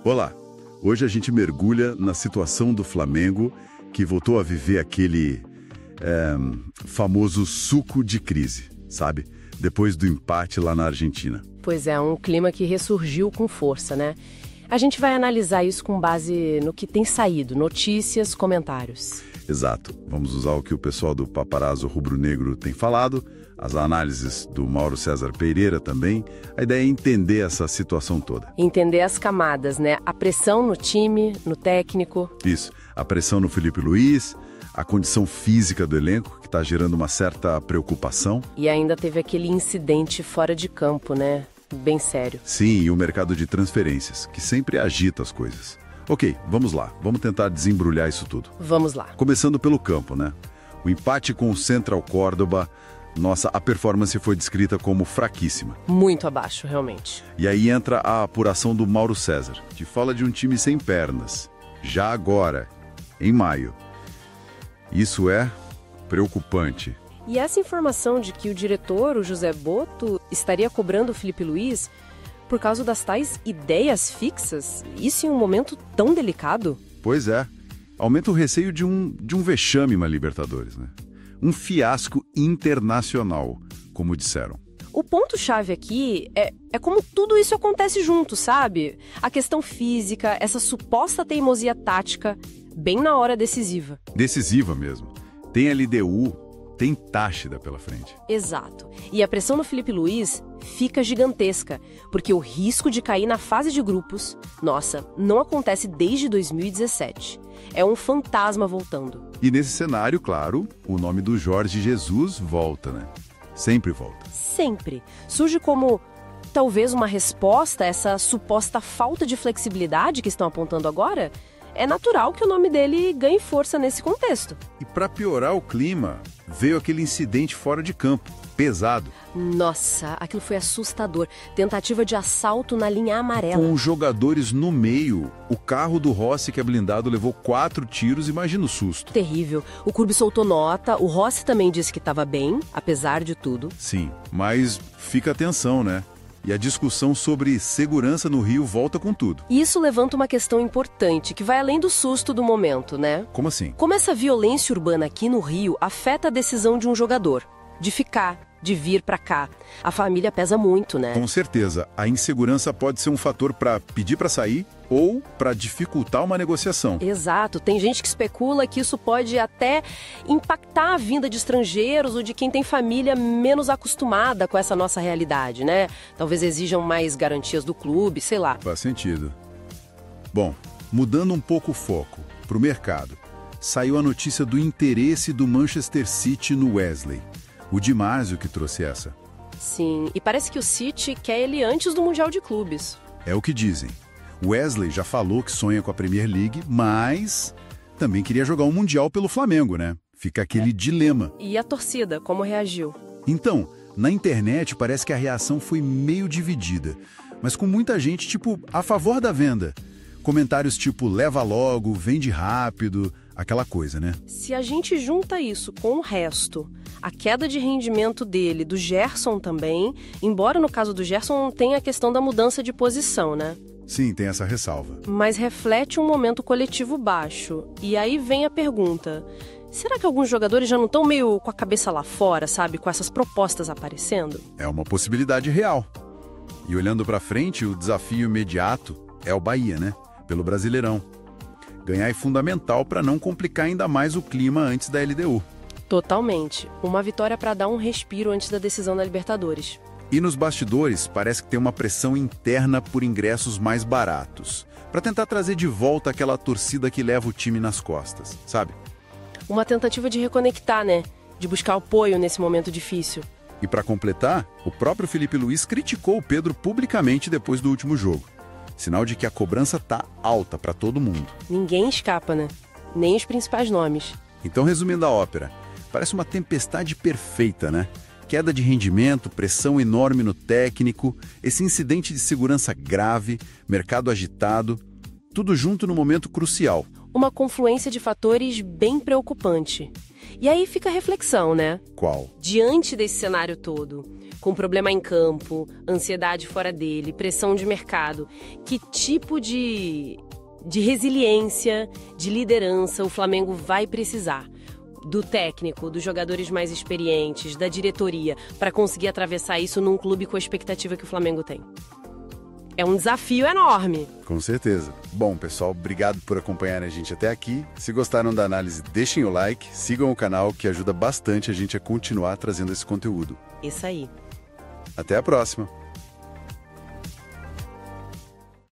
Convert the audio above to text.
Olá, hoje a gente mergulha na situação do Flamengo que voltou a viver aquele famoso suco de crise, sabe? Depois do empate lá na Argentina. Pois é, um clima que ressurgiu com força, né? A gente vai analisar isso com base no que tem saído, notícias, comentários. Exato. Vamos usar o que o pessoal do Paparazzo Rubro-Negro tem falado, as análises do Mauro César Pereira também. A ideia é entender essa situação toda. Entender as camadas, né? A pressão no time, no técnico. Isso. A pressão no Felipe Luiz, a condição física do elenco, que está gerando uma certa preocupação. E ainda teve aquele incidente fora de campo, né? Bem sério. Sim, e o mercado de transferências, que sempre agita as coisas. Ok, vamos lá. Vamos tentar desembrulhar isso tudo. Vamos lá. Começando pelo campo, né? O empate com o Central Córdoba, a performance foi descrita como fraquíssima. Muito abaixo, realmente. E aí entra a apuração do Mauro César, que fala de um time sem pernas. Já agora, em maio. Isso é preocupante. E essa informação de que o diretor, o José Botto, estaria cobrando o Felipe Luiz por causa das tais ideias fixas, isso em um momento tão delicado? Pois é. Aumenta o receio de um vexame na Libertadores, né? Um fiasco internacional, como disseram. O ponto-chave aqui é como tudo isso acontece junto, sabe? A questão física, essa suposta teimosia tática, bem na hora decisiva. Decisiva mesmo. Tem LDU, tem Táchira pela frente. Exato. E a pressão no Felipe Luiz fica gigantesca, porque o risco de cair na fase de grupos, nossa, não acontece desde 2017. É um fantasma voltando. E nesse cenário, claro, o nome do Jorge Jesus volta, né? Sempre volta. Sempre. Surge como talvez uma resposta a essa suposta falta de flexibilidade que estão apontando agora. É natural que o nome dele ganhe força nesse contexto. E para piorar o clima, veio aquele incidente fora de campo, pesado. Nossa, aquilo foi assustador. Tentativa de assalto na linha amarela. Com os jogadores no meio, o carro do Rossi, que é blindado, levou 4 tiros, imagina o susto. Terrível. O clube soltou nota, o Rossi também disse que estava bem, apesar de tudo. Sim, mas fica atenção, né? E a discussão sobre segurança no Rio volta com tudo. E isso levanta uma questão importante, que vai além do susto do momento, né? Como assim? Como essa violência urbana aqui no Rio afeta a decisão de um jogador de ficar, de vir pra cá. A família pesa muito, né? Com certeza. A insegurança pode ser um fator para pedir para sair ou para dificultar uma negociação. Exato. Tem gente que especula que isso pode até impactar a vinda de estrangeiros ou de quem tem família menos acostumada com essa nossa realidade, né? Talvez exijam mais garantias do clube, sei lá. Faz sentido. Bom, mudando um pouco o foco para o mercado, saiu a notícia do interesse do Manchester City no Wesley. O Di Marzio que trouxe essa. Sim, e parece que o City quer ele antes do Mundial de Clubes. É o que dizem. Wesley já falou que sonha com a Premier League, mas também queria jogar um Mundial pelo Flamengo, né? Fica aquele dilema. E a torcida, como reagiu? Então, na internet parece que a reação foi meio dividida, mas com muita gente, a favor da venda. Comentários tipo, leva logo, vende rápido, aquela coisa, né? Se a gente junta isso com o resto, a queda de rendimento dele, do Gerson também, embora no caso do Gerson tenha a questão da mudança de posição, né? Sim, tem essa ressalva. Mas reflete um momento coletivo baixo. E aí vem a pergunta, será que alguns jogadores já não estão meio com a cabeça lá fora, sabe? Com essas propostas aparecendo? É uma possibilidade real. E olhando pra frente, o desafio imediato é o Bahia, né? Pelo Brasileirão. Ganhar é fundamental para não complicar ainda mais o clima antes da LDU. Totalmente. Uma vitória para dar um respiro antes da decisão da Libertadores. E nos bastidores, parece que tem uma pressão interna por ingressos mais baratos, para tentar trazer de volta aquela torcida que leva o time nas costas, sabe? Uma tentativa de reconectar, né? De buscar apoio nesse momento difícil. E para completar, o próprio Felipe Luiz criticou o Pedro publicamente depois do último jogo. Sinal de que a cobrança tá alta para todo mundo. Ninguém escapa, né? Nem os principais nomes. Então, resumindo a ópera, parece uma tempestade perfeita, né? Queda de rendimento, pressão enorme no técnico, esse incidente de segurança grave, mercado agitado, tudo junto no momento crucial. uma confluência de fatores bem preocupante. E aí fica a reflexão, né? Qual? Diante desse cenário todo, com problema em campo, ansiedade fora dele, pressão de mercado, que tipo de resiliência, de liderança o Flamengo vai precisar? Do técnico, dos jogadores mais experientes, da diretoria, para conseguir atravessar isso num clube com a expectativa que o Flamengo tem. É um desafio enorme. Com certeza. Bom, pessoal, obrigado por acompanhar a gente até aqui. Se gostaram da análise, deixem o like, sigam o canal, que ajuda bastante a gente a continuar trazendo esse conteúdo. Isso aí. Até a próxima!